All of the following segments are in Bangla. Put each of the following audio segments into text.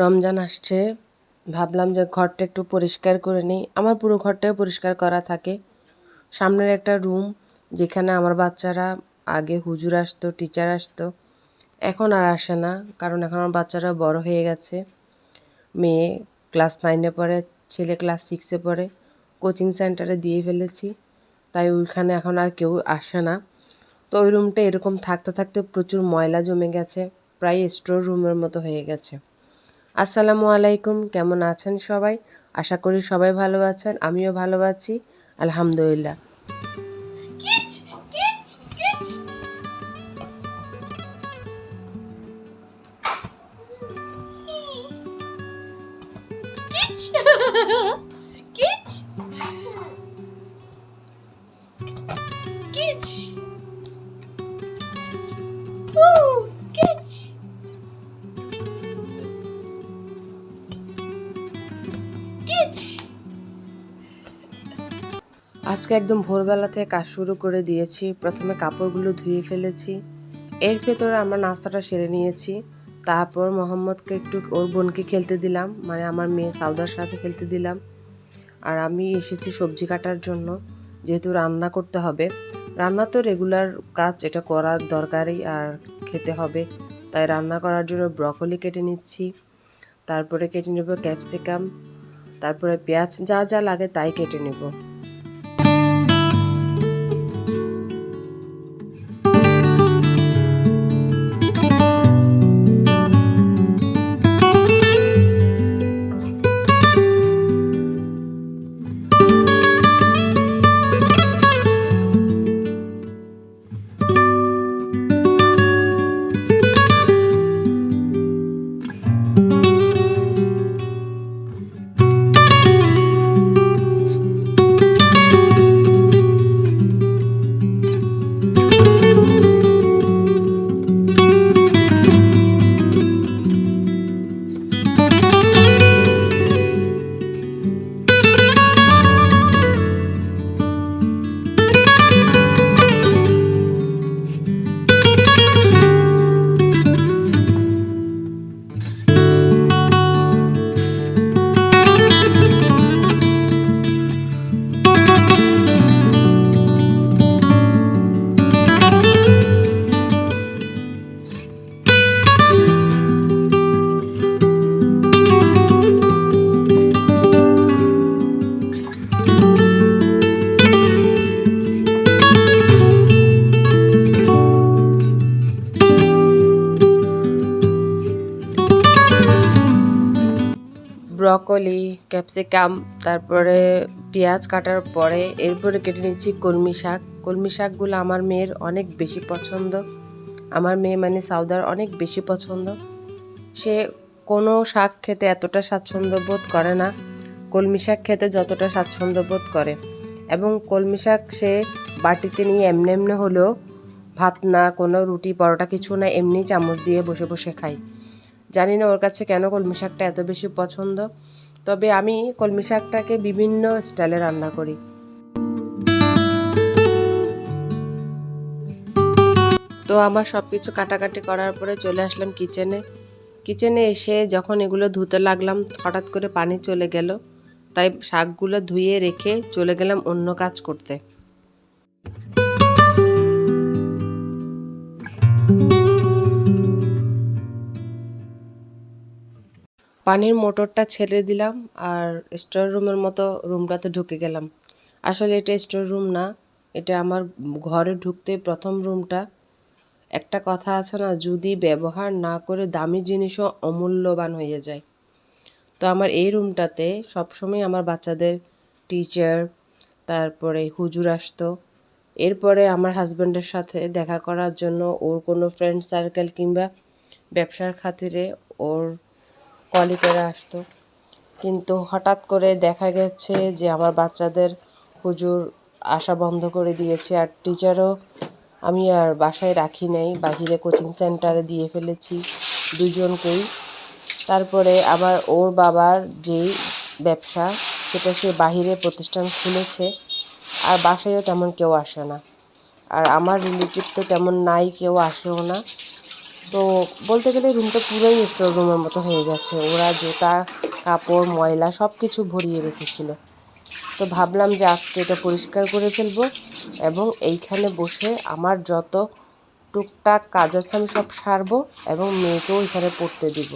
রমজান আসছে, ভাবলাম যে ঘরটা একটু পরিষ্কার করে নিই। আমার পুরো ঘরটাই পরিষ্কার করা থাকে। সামনের একটা রুম যেখানে আমার বাচ্চারা আগে হুজুর আসতো, টিচার আসতো, এখন আর আসে না, কারণ এখন আমার বাচ্চারা বড় হয়ে গেছে। মেয়ে ক্লাস 9-এ পড়ে, ছেলে ক্লাস 6-এ পড়ে। কোচিং সেন্টারে দিয়ে ফেলেছি, তাই ওইখানে এখন আর কেউ আসে না। তো ওই রুমটা এরকম থাকতে থাকতে প্রচুর ময়লা জমে গেছে, প্রায় স্টোর রুমের মতো হয়ে গেছে। আসসালামু আলাইকুম, কেমন আছেন সবাই? আশা করি সবাই ভালো আছেন, আমিও ভালো আছি আলহামদুলিল্লাহ। আজকে একদম ভোরবেলা থেকে কাজ শুরু করে দিয়েছি। প্রথমে কাপড়গুলো ধুয়ে ফেলেছি, এর ভেতরে আমরা নাস্তাটা সেরে নিয়েছি। তারপর মোহাম্মদকে একটু ওর বোনকে খেলতে দিলাম, মানে আমার মেয়ে সাউদার সাথে খেলতে দিলাম। আর আমি এসেছি সবজি কাটার জন্য, যেহেতু রান্না করতে হবে। রান্না তো রেগুলার কাজ, এটা করার দরকারই আর খেতে হবে, তাই রান্না করার জন্য ব্রকলি কেটে নিচ্ছি। তারপরে কেটে নেব ক্যাপসিকাম, তারপরে পেঁয়াজ, যা যা লাগে তাই কেটে নেব। ব্রকলি, ক্যাপসিকাম, তারপরে পেঁয়াজ কাটার পরে এরপরে কেটে নিচ্ছি কলমি শাক। কলমি শাকগুলো আমার মেয়ের অনেক বেশি পছন্দ। আমার মেয়ে মানে সাউদার অনেক বেশি পছন্দ। সে কোনো শাক খেতে এতটা স্বাচ্ছন্দ্য বোধ করে না কলমি শাক খেতে যতটা স্বাচ্ছন্দ্য বোধ করে। এবং কলমি শাক সে বাটিতে নিয়ে এমনি এমনি হলেও, ভাত না, কোনো রুটি পরোটা কিছু না, এমনি চামচ দিয়ে বসে বসে খায়। জানি না ওর কাছে কেন কলমি শাকটা এত বেশি পছন্দ। তবে আমি কলমি শাকটাকে বিভিন্ন স্টাইলে রান্না করি। তো আমার সব কিছু কাটাকাটি করার পরে চলে আসলাম কিচেনে এসে যখন এগুলো ধুতে লাগলাম, হঠাৎ করে পানি চলে গেল, তাই শাকগুলো ধুয়ে রেখে চলে গেলাম অন্য কাজ করতে। পানির মোটরটা ছেড়ে দিলাম আর স্টোর রুমের মতো রুমটাতে ঢুকে গেলাম। আসলে এটা স্টোর রুম না, এটা আমার ঘরে ঢুকতে প্রথম রুমটা। একটা কথা আছে না, যদি ব্যবহার না করে দামি জিনিসও অমূল্যবান হয়ে যায়। তো আমার এই রুমটাতে সবসময় আমার বাচ্চাদের টিচার, তারপরে হুজুর আসতো। এরপরে আমার হাজব্যান্ডের সাথে দেখা করার জন্য ওর কোনো ফ্রেন্ড সার্কেল কিংবা ব্যবসার খাতিরে ওর কলিগেরা আসতো। কিন্তু হঠাৎ করে দেখা গেছে যে আমার বাচ্চাদের হুজুর আসা বন্ধ করে দিয়েছে, আর টিচারও আমি আর বাসায় রাখি নাই, বাহিরে কোচিং সেন্টারে দিয়ে ফেলেছি দুজনকেই। তারপরে আবার ওর বাবার যেই ব্যবসা, সেটা সে বাহিরে প্রতিষ্ঠান খুলেছে, আর বাসায়ও তেমন কেউ আসে না। আর আমার রিলেটিভ তো তেমন নাই, কেউ আসেও না। তো বলতে গেলে রুমটা পুরোই স্টোর রুমের মতো হয়ে গেছে। ওরা জুতা কাপড় ময়লা সব কিছু ভরিয়ে রেখেছিল। তো ভাবলাম যে আজকে এটা পরিষ্কার করে ফেলবো এবং এইখানে বসে আমার যত টুকটাক কাজ আছে আমি সব সারবো এবং মেয়েকেও এখানে পড়তে দিব।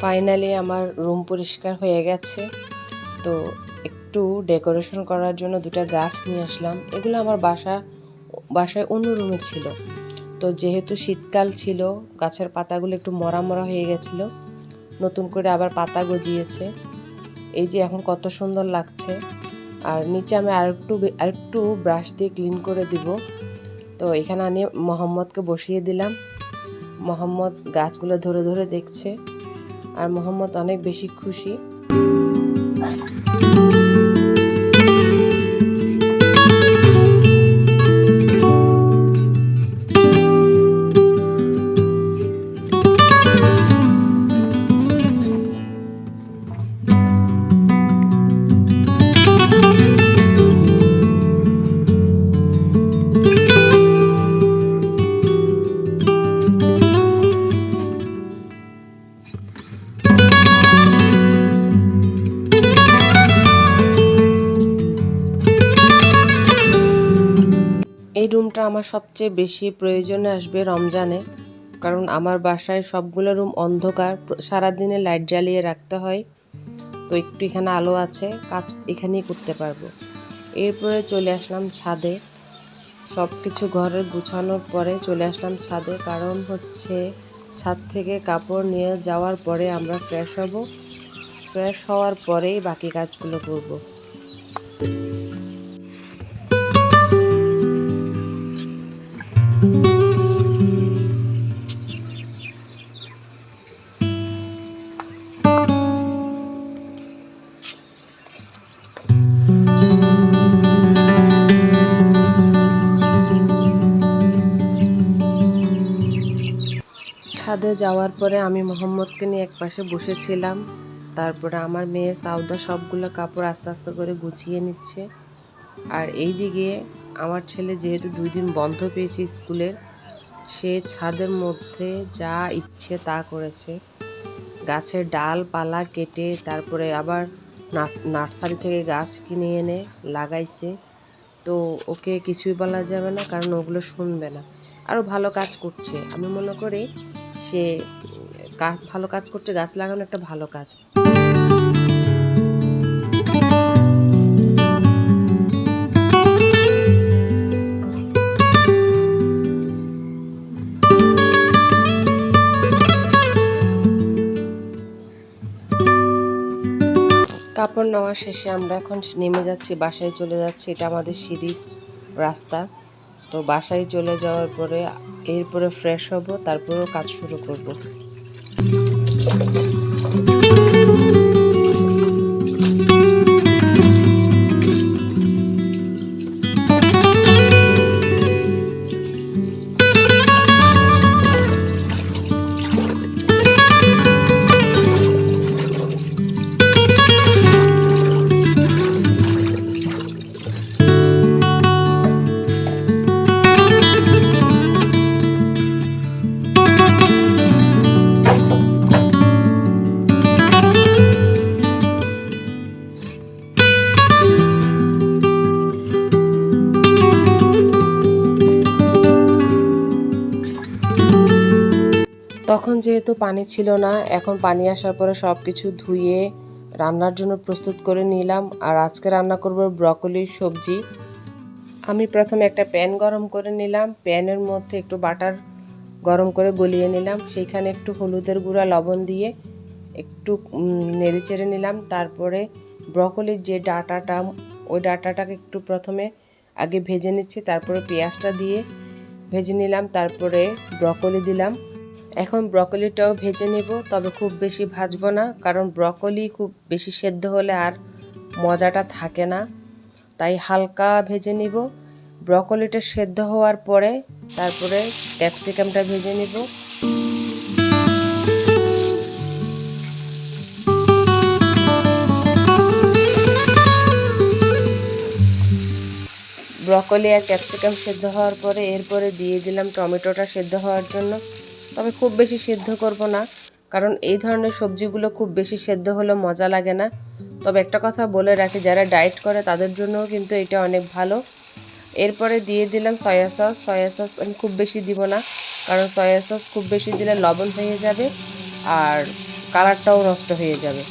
ফাইনালি আমার রুম পরিষ্কার হয়ে গেছে। তো একটু ডেকোরেশন করার জন্য দুটো গাছ নিয়ে আসলাম। এগুলো আমার বাসায় অন্য রুমে ছিল। তো যেহেতু শীতকাল ছিল গাছের পাতাগুলো একটু মরা মরা হয়ে গেছিলো, নতুন করে আবার পাতা গজিয়েছে। এই যে এখন কত সুন্দর লাগছে। আর নিচে আমি আরেকটু ব্রাশ দিয়ে ক্লিন করে দিব। তো এখানে আমি মোহাম্মদকে বসিয়ে দিলাম। মোহাম্মদ গাছগুলো ধরে ধরে দেখছে আর মোহাম্মদ অনেক বেশি খুশি। এই রুমটা আমার সবচেয়ে বেশি প্রয়োজনে আসবে রমজানে, কারণ আমার বাসায় সবগুলো রুম অন্ধকার, সারাদিনে লাইট জ্বালিয়ে রাখতে হয়। তো একটু এখানে আলো আছে, কাজ এখানেই করতে পারবো। এরপরে চলে আসলাম ছাদে। সব কিছু ঘরের গুছানোর পরে চলে আসলাম ছাদে, কারণ হচ্ছে ছাদ থেকে কাপড় নিয়ে যাওয়ার পরে আমরা ফ্রেশ হব। ফ্রেশ হওয়ার পরেই বাকি কাজগুলো করব। ছাদে যাওয়ার পরে আমি মোহাম্মদকে নিয়ে একপাশে বসেছিলাম। তারপরে আমার মেয়ে সাউদা সবগুলো কাপড় আস্তে আস্তে করে গুছিয়ে নিচ্ছে। আর এই দিকে আমার ছেলে যেহেতু 2 দিন বন্ধ পেয়েছে স্কুলের, সে ছাদের মধ্যে যা ইচ্ছে তা করেছে। গাছের ডালপালা কেটে তারপরে আবার নার্সারি থেকে গাছ কিনে এনে লাগাইছে। তো ওকে কিছুই বলা যাবে না, কারণ ওগুলো শুনবে না। আরও ভালো কাজ করছে। আমি মনে করি সে ভালো কাজ করছে, গাছ লাগানো একটা ভালো কাজ। কাপড় নেওয়া শেষে আমরা এখন নেমে যাচ্ছি, বাসায় চলে যাচ্ছি। এটা আমাদের সিঁড়ির রাস্তা। তো বাসায় চলে যাওয়ার পরে এরপরে ফ্রেশ হব, তারপরেও কাজ শুরু করব। তখন যেহেতু পানি ছিল না, এখন পানি আসার পরে সব কিছু ধুয়ে রান্নার জন্য প্রস্তুত করে নিলাম। আর আজকে রান্না করব ব্রকলির সবজি। আমি প্রথমে একটা প্যান গরম করে নিলাম, প্যানের মধ্যে একটু বাটার গরম করে গলিয়ে নিলাম, সেইখানে একটু হলুদের গুঁড়া লবণ দিয়ে একটু নেড়ে চেড়ে নিলাম। তারপরে ব্রকলির যে ডাঁটাটা, ওই ডাঁটাটাকে একটু প্রথমে আগে ভেজে নিচ্ছি, তারপরে পেঁয়াজটা দিয়ে ভেজে নিলাম, তারপরে ব্রকলি দিলাম। এখন ব্রকলিটাও ভেজে নেব, তবে খুব বেশি ভাজবো না, কারণ ব্রকলি খুব বেশি সেদ্ধ হলে আর মজাটা থাকে না, তাই হালকা ভেজে নিব। ব্রকলিটা সেদ্ধ হওয়ার পরে তারপরে ক্যাপসিকামটা ভেজে নিব। ব্রকলি আর ক্যাপসিকাম সেদ্ধ হওয়ার পরে এরপরে দিয়ে দিলাম টমেটোটা সেদ্ধ হওয়ার জন্য। তবে খুব বেশি সেদ্ধ করব না, কারণ এই ধরনের সবজিগুলো খুব বেশি সেদ্ধ হলে মজা লাগে না। তবে একটা কথা বলে রাখি, যারা ডায়েট করে তাদের জন্যও কিন্তু এটা অনেক ভালো। এরপরে দিয়ে দিলাম সয়া সস। সয়া সস আমি খুব বেশি দিব না, কারণ সয়া সস খুব বেশি দিলে লবণ হয়ে যাবে আর কালারটাও নষ্ট হয়ে যাবে।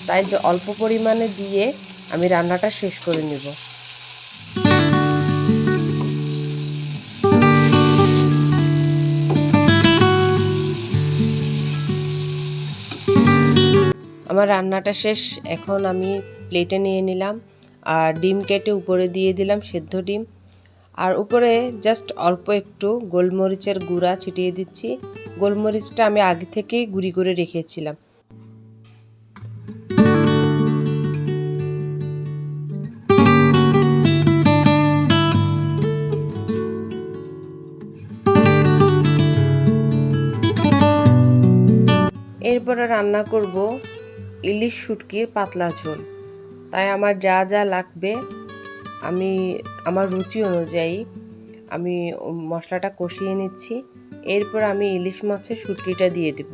তাই যে অল্প পরিমাণে দিয়ে আমি রান্নাটা শেষ করে নেব। আমার রান্নাটা শেষ, এখন আমি প্লেটে নিয়ে নিলাম আর ডিম কেটে উপরে দিয়ে দিলাম, সেদ্ধ ডিম। আর উপরে জাস্ট অল্প একটু গোলমরিচের গুঁড়া ছিটিয়ে দিচ্ছি। গোলমরিচটা আমি আগে থেকেই গুঁড়ি করে রেখেছিলাম। এরপরে রান্না করব ইলিশ শুটকির পাতলা ঝোল। তাই আমার যা যা লাগবে আমি আমার রুচি অনুযায়ী আমি মশলাটা কষিয়ে নিচ্ছি। এরপর আমি ইলিশ মাছের শুটকিটা দিয়ে দেব।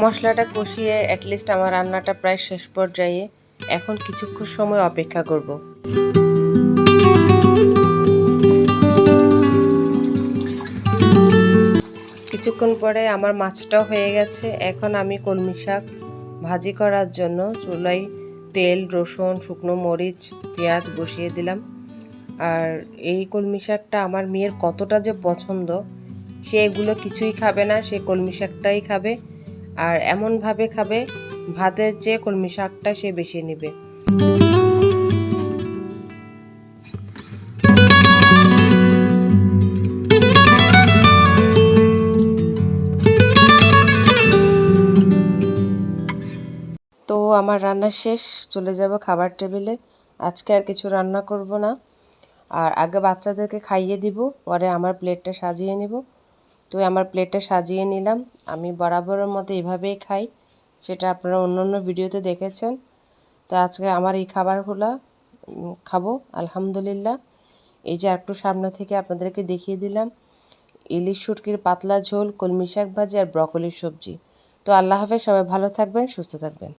মশলাটা কষিয়ে অ্যাটলিস্ট আমার রান্নাটা প্রায় শেষ পর্যায়ে। এখন কিছুক্ষণ সময় অপেক্ষা করব। কিছুক্ষণ পরে আমার মাছটাও হয়ে গেছে। এখন আমি কলমি শাক ভাজি করার জন্য চুলায় তেল, রসুন, শুকনো মরিচ, পেঁয়াজ বসিয়ে দিলাম। আর এই কলমি শাকটা আমার মেয়ের কতটা যে পছন্দ, সে এগুলো কিছুই খাবে না, সে কলমি শাকটাই খাবে। আর এমনভাবে খাবে, ভাতের চেয়ে কলমি শাকটা সে বেশি নেবে। তো আমার রান্না শেষ, চলে যাব খাবার টেবিলে। আজকে আর কিছু রান্না করব না, আর আগে বাচ্চাদেরকে খাইয়ে দিব, পরে আমার প্লেটটা সাজিয়ে নেব। তো আমার প্লেটটা সাজিয়ে নিলাম। আমি বরাবরের মতো এভাবেই খাই, সেটা আপনারা অন্যান্য ভিডিওতে দেখেছেন। তো আজকে আমার এই খাবারগুলো খাবো আলহামদুলিল্লাহ। এই যে একটু সামনে থেকে আপনাদেরকে দেখিয়ে দিলাম, ইলিশ শুটকির পাতলা ঝোল, কলমি শাক ভাজি আর ব্রকলির সবজি। তো আল্লাহ হাফেজ, সবাই ভালো থাকবেন, সুস্থ থাকবেন।